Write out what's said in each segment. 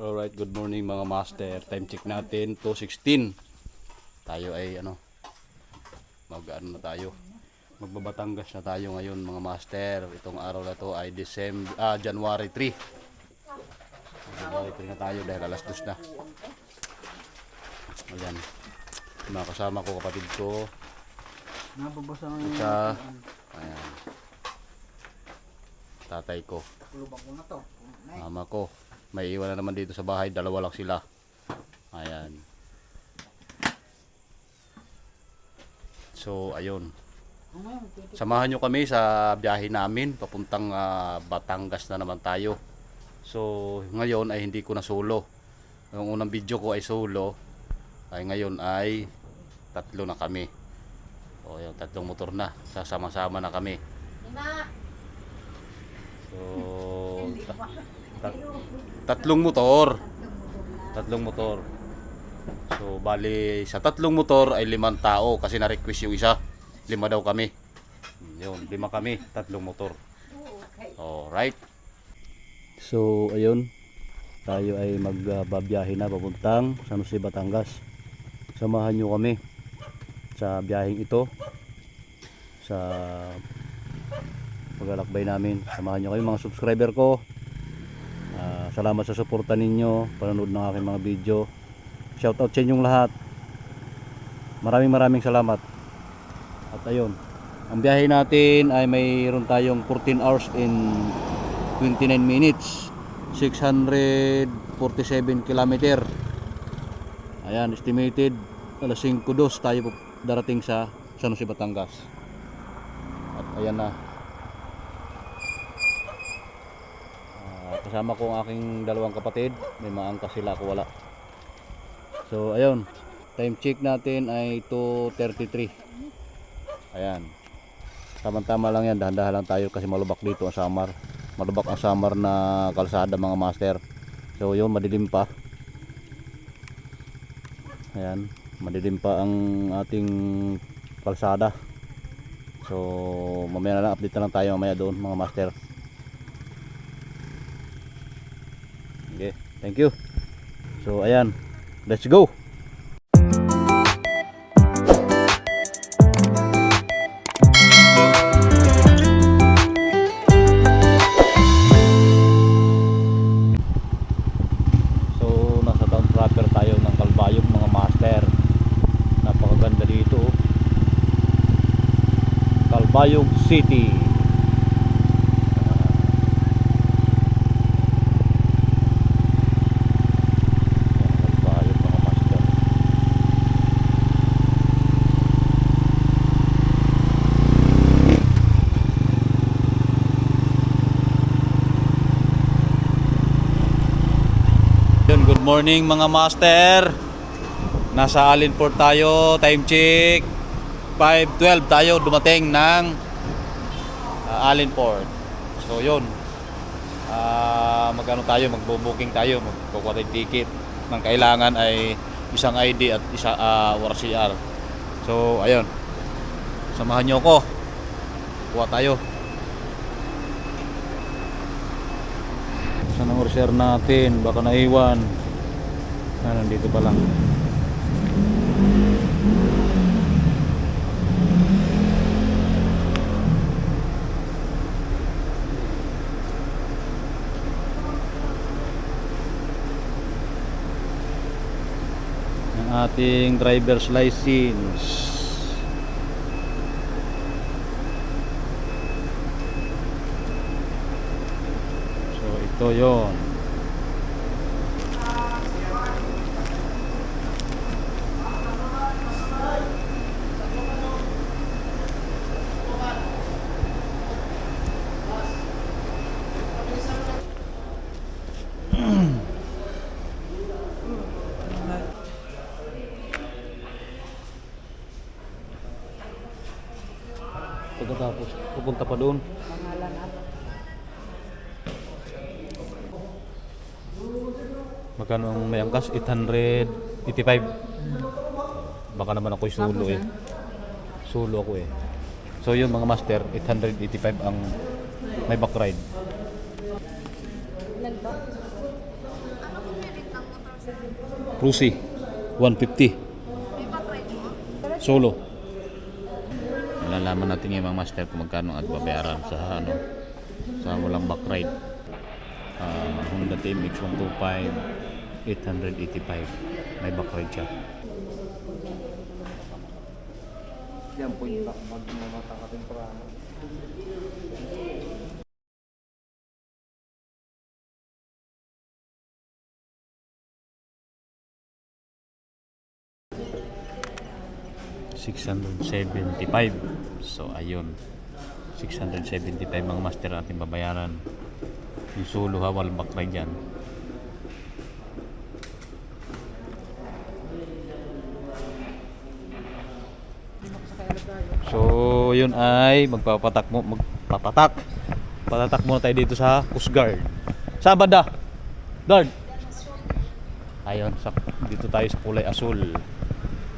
Alright, good morning mga master. Time check natin 2:16. Tayo ay na tayo. Magbabatangas na tayo ngayon mga master. Itong araw na to ay January 3. January 3 na tayo dahil alas 2 na. Ayan. Mga kasama ko, kapatid ko. Isa. Ayan. Tatay ko. Mama ko. May iwan na naman dito sa bahay, dalawa lang sila. Ayan. So, ayun. Samahan nyo kami sa biyahe namin. Papuntang Batangas na naman tayo. So, ngayon ay hindi ko na solo. Yung unang video ko ay solo. Ay ngayon ay tatlo na kami. O, yung tatlong motor na. Sasama-sama na kami. So, tatlong motor. So bali sa tatlong motor ay 5 tao kasi na-request yung isa. 5 daw kami. Yun, 5 kami, tatlong motor. Alright. So ayun, tayo ay magbabiyahe na papuntang San Jose, Batangas. Samahan nyo kami sa biyaheng ito, sa paglalakbay namin. Samahan nyo kayo mga subscriber ko. Salamat sa suporta ninyo, panonood ng aking mga video. Shoutout sa inyong lahat. Maraming salamat. At ayun, ang biyahe natin ay mayroon tayong 14 hours and 29 minutes, 647 kilometer. Ayan, estimated alas 5:02 tayo darating sa San Jose, Batangas. At ayan na. Kasama ko ang aking dalawang kapatid. May maangkas sila, ako wala. So ayun, time check natin ay 2:33. Ayan, tama-tama lang yan, dahan-dahan lang tayo kasi malubak dito ang Samar. Malubak ang Samar na kalsada mga master. So yun, madilim pa. Ayan, madilim pa ang ating kalsada. So mamaya na lang, update na lang tayo mamaya doon mga master. Okay, thank you. So ayan, let's go. So nasa town proper tayo ng Calbayog mga master. Napakaganda dito. Calbayog City. Good morning mga master. Nasa Alinport tayo. Time check 5:12 tayo dumating ng Alinport. So yun, magbo-booking tayo, magkukuha tayo ticket. Ang kailangan ay isang ID at isa ORCR. So ayun, samahan nyo ko, kuha tayo. Saan ang ORCR natin? Baka naiwan. Nandito pa lang. Ang ating driver's license. So ito yon. Pagkatapos pupunta pa doon. Magkano ang may angkas? 885. Baka naman ako'y sulo eh. Sulo ako eh. So yun mga master, 885 ang may back ride. Ilan ba? Ano kung may Rusi 150 solo. Malalaman natin yung mga master kung magkano at babayaran sa ano, sa walang back ride. Honda TMX 125 885 may back ride siya. Yan po yung magmamata ka temprano. $675. So ayun, 675 mga master ating babayaran. Yung solo ha, walang back ride yan. So yun ay patatak muna tayo dito sa Coast Guard. Saan ba da? Guard. Ayun, dito tayo sa kulay asul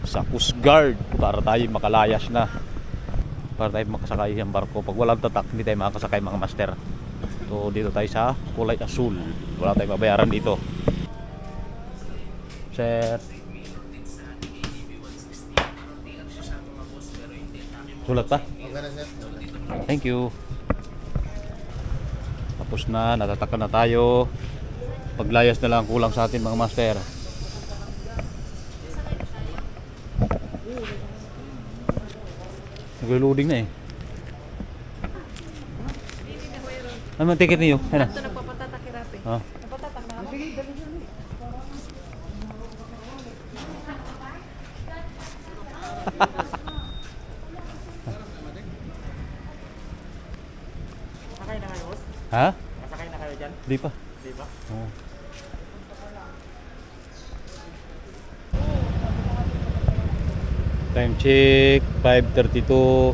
sa Coast Guard para tayo makalayas na, para tayo makasakay ng barko. Pag walang tatak hindi tayo makakasakay mga master. So dito tayo sa kulay asul, wala tayong babayaran dito. Sir, sulat pa? Thank you. Tapos na, natatakan na tayo. Paglayas na lang kulang sa atin mga master. Nag-loading na eh. Ano ang ticket niyo? Ano? Ito nagpapatatak kirapi. Ha? Nagpatatak na ako. Sige, dali. Sakay na kayo, boss? Ha? Sakay na kayo dyan? Di pa. Di ba? Oo. Time check 5:32.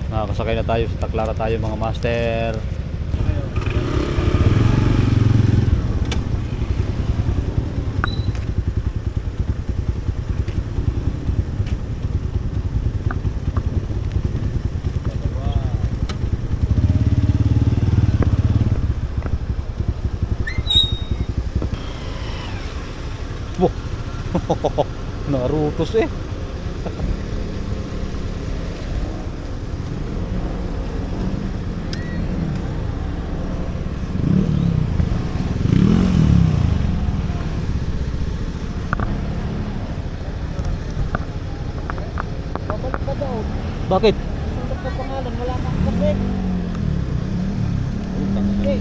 Nakakasakay na tayo sa Taclara tayo mga master. Wow. Narutos eh. Babalik pa daw. Bakit? Sunod pa pangalan, wala nang kabit. Okay.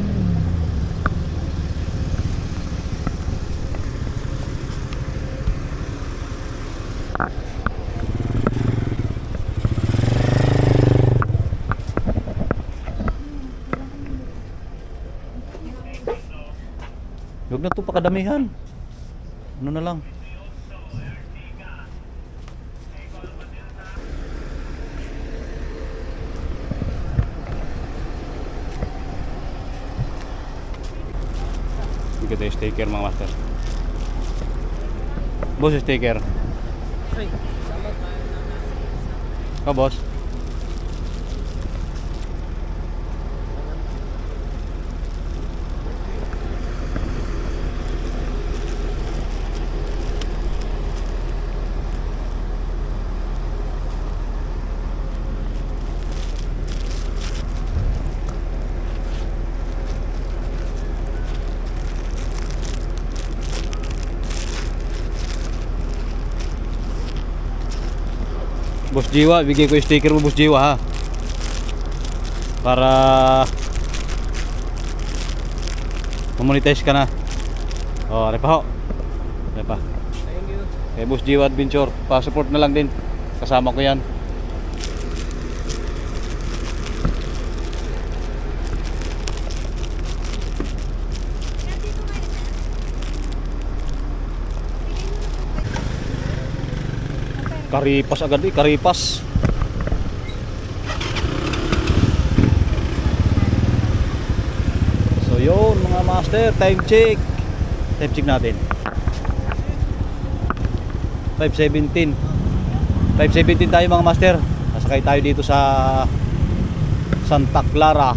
Huwag na ito pakadamihan. Ano na lang. Bigyan tayo sticker mga master. Boss, sticker. Ay, salamat. Ka boss. Boss Jiwa, bigay ko yung sticker mo Boss Jiwa ha. Para monetize ka na. Oh, ano pa ho? Ano pa? Thank you. Eh Boss Jiwa Adventure, pa-support na lang din. Kasama ko yan. Karipas agad eh, karipas. So yun mga master, time check. Time check natin 5:17. 5:17 tayo mga master. Nasakay tayo dito sa Santa Clara.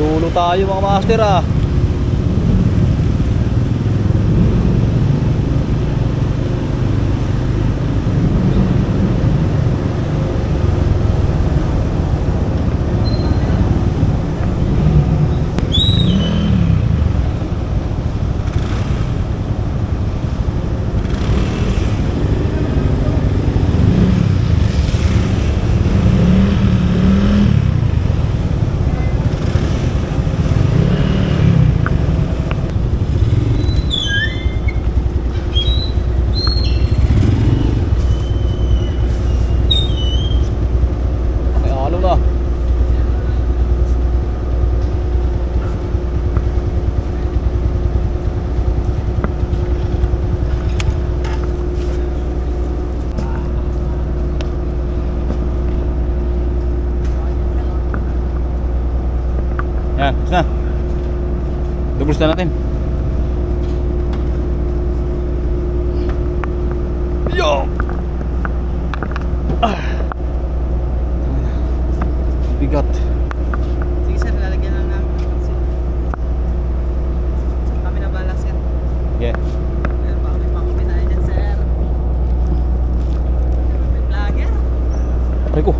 Dulo tayo mga master ah. May alo na. Yan, tapos na. Dubos na natin. Yo! Bigat. Sige sir, lalagyan lang namin ng pansin. Kami na bala sir. Yeah. Meron pa kami pang pinain dyan sir. May vlogger. Ay ko.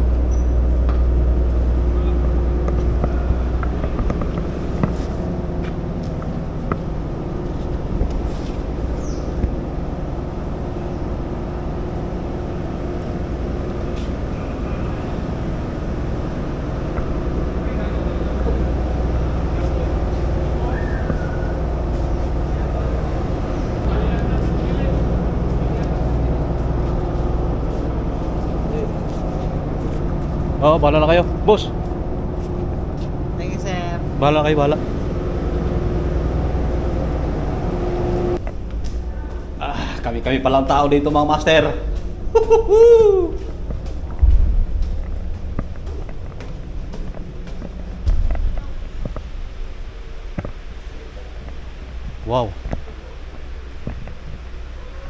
Oo, bahala na kayo. Boss, Thank you sir. bahala kayo, bahala. Kami palang tao dito mga master. Wow.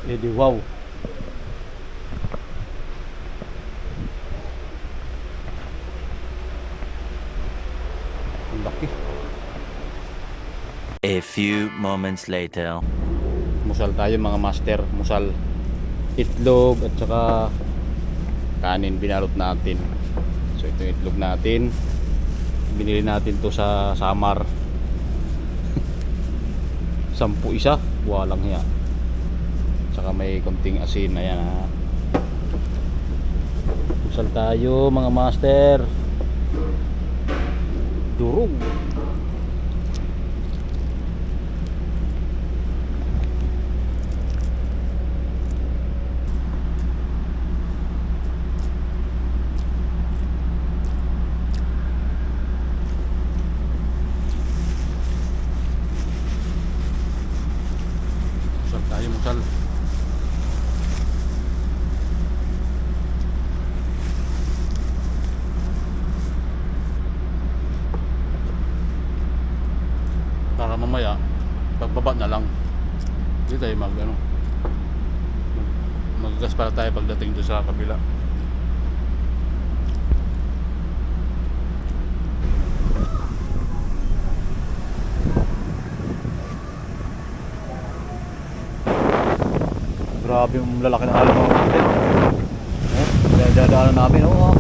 Edi wow. Ang laki. A few moments later. Musal tayo mga master. Musal. Itlog at saka kanin binalot natin. So ito yung itlog natin. Binili natin to sa Samar. 10 isa. Walang hiya. Tsaka may konting asin. Ayan ha. Musal tayo mga master. Durog. Musal tayo, musal. Para mamaya pagbaba na lang. Hindi tayo maggas para tayo pagdating doon sa kabila. Grabe yung lalaki ng alon mga kapatid. Dadaanan namin. Oh.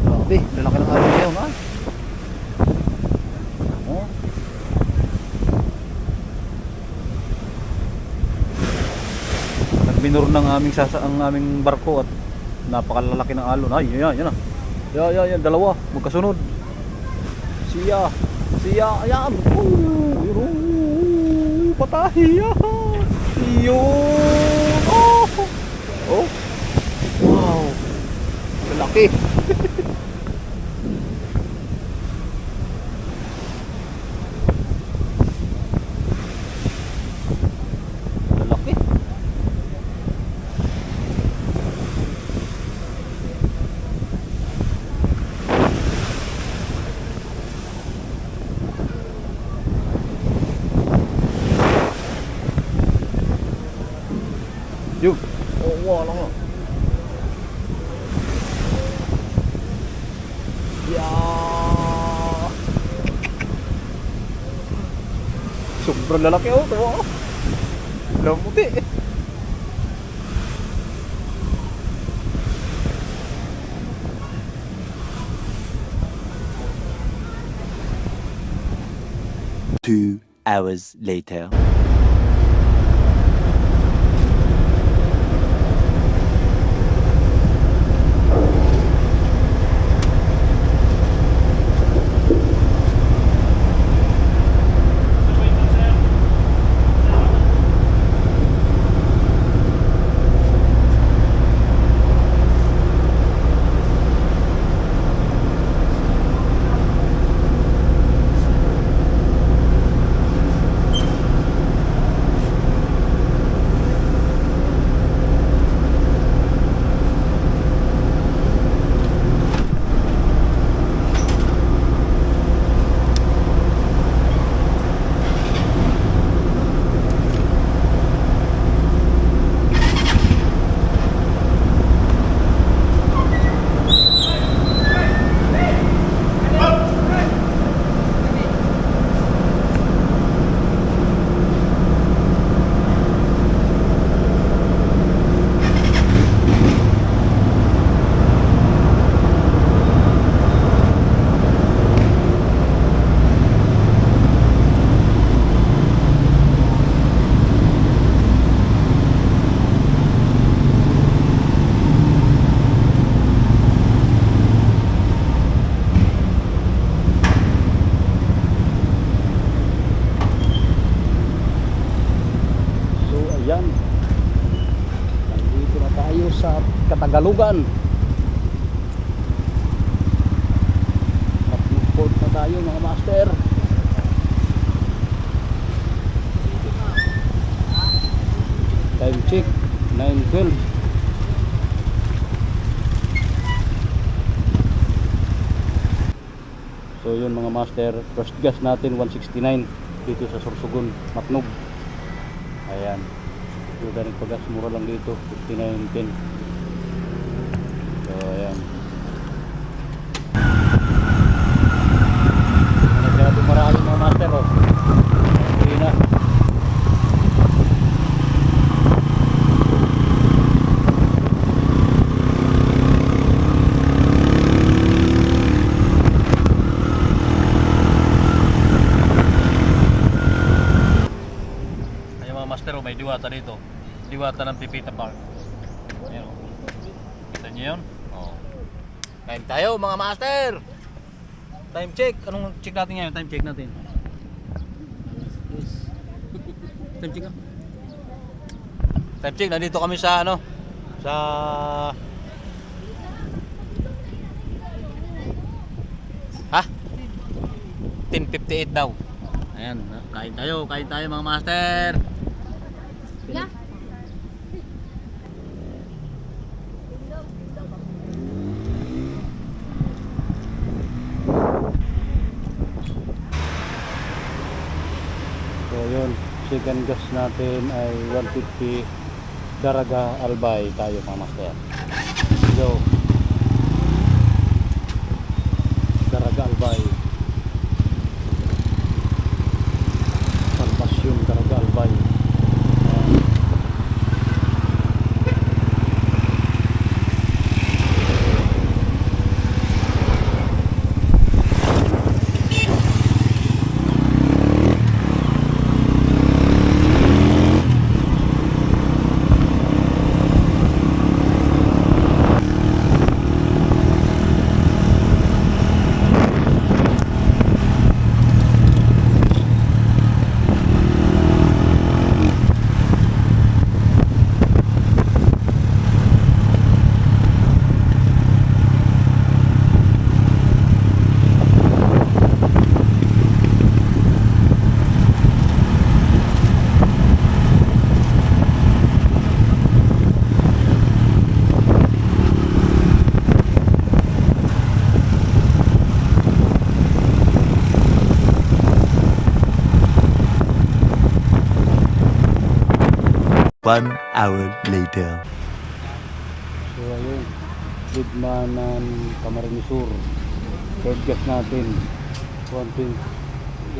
Grabe, lalaki ng alon ngayon ha. Oh. Nagminor ng ang aming barko at napakalalaki ng alon. Ay, yan na. Yan, dalawa, magkasunod. Siya, ayan. Patay. Yun. Oh. Wow. Malaki. Malaki. Yun. Oh, wow lang. Yeah. Sobrang lalaki oh, ito oh. Lamuti. Two hours later. So ayan, nandito na tayo sa Katagalugan. At na tayo mga master. Time check 9:12. So yun mga master, first gas natin 169 dito sa Sorsogon, Matnog. Ayan. Yung daring pagas, mura lang dito, 59.10. So ayan. Nagkado marami mga master oh. Hindi na. Master, may diwata dito. Diwata ng Pipita Park. Ayan. Kita niyo yun? Oh. Time tayo mga master! Time check. Anong check natin ngayon? Time check natin. Yes. Time check. Time check. Nandito kami sa ano? Sa... Ha? 10:58 daw. Ayan. Kain tayo mga master. Yeah. So yun, second gas natin ay 150 Daraga Albay tayo mga master. So Daraga Albay, Salvacion Daraga Albay. One hour later. So ayun, Bigmanan Camarines Sur. Third gas natin. 125.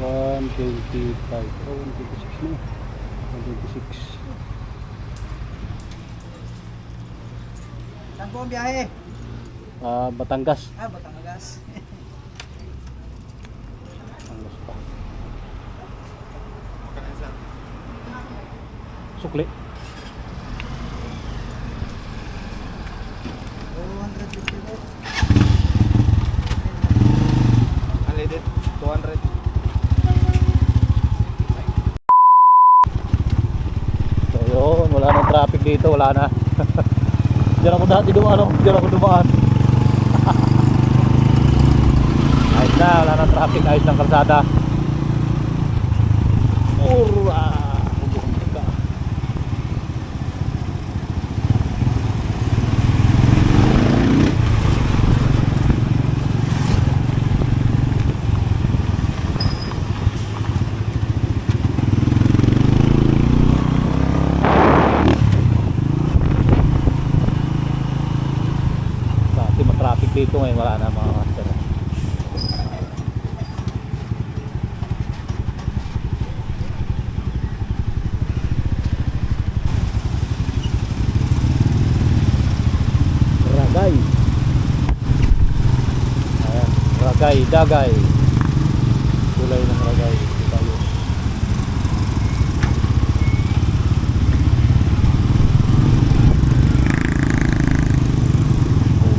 Oh, 126 na. 126. Saan po ang biyahe? Batangas. Batangas. Batangas pa. Sukli. 250 po. Unleaded, 200. So yun, wala nang traffic dito, wala na. Diyan ako dati dumaan, diyan ako dumaan. Ayos na, wala nang traffic, ayos ng kalsada. Ura! Dati matraffic dito, ngayon wala na mga master. Ragay. Ayan, ragay, dagay. Kulay ng ragay. Tayo.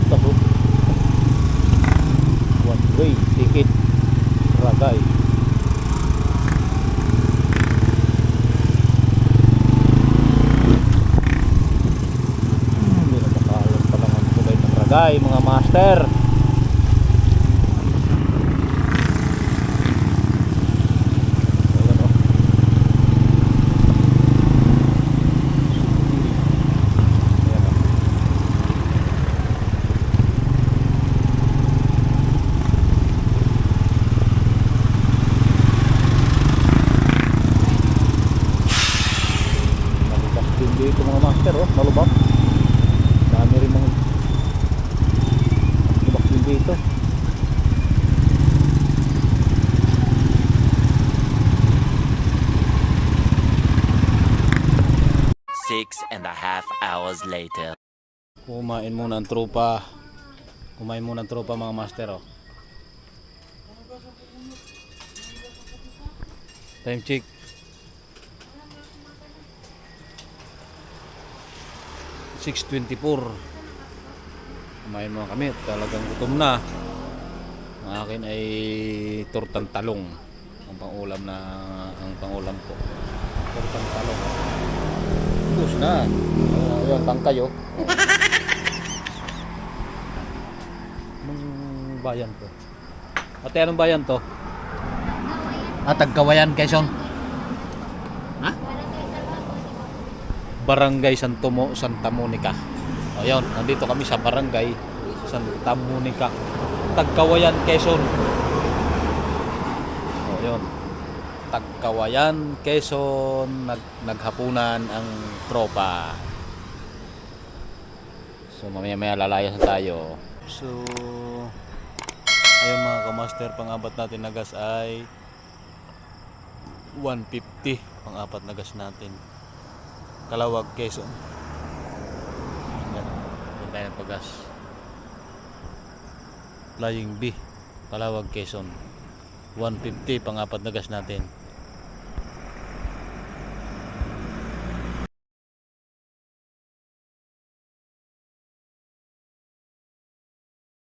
Taho. One way ticket. Ragay. Hindi na makahalang pa lang ang kulay ng ragay, mga master. Ayan, oh. Ayan, oh. Malubak din dito mga master, oh, malubak. Dami rin mga malubak din dito. Six and a half hours later. Kumain muna ang tropa. Kumain muna ang tropa mga master, oh. Time check. (6:24) Kumain muna kami. Talagang gutom na. Ang akin ay tortang talong. Ang pangulam ko. Tortang talong. Ubus na. Ayan, tangkay, oh. Anong bayan to? Ate, anong bayan to? Tagkawayan, Quezon. Ha? Barangay Santa Monica. O yun, nandito kami sa Barangay Santa Monica, Tagkawayan, Quezon. O yun, Tagkawayan, Quezon. Naghapunan ang tropa. So mamaya lalayas na tayo. So ayun mga kamaster, pang-apat natin na gas ay 150. Pang-apat na gas natin. Calawag, Quezon. Doon tayo ng pagas. Flying B, Calawag, Quezon. 150 pang-apat na gas natin.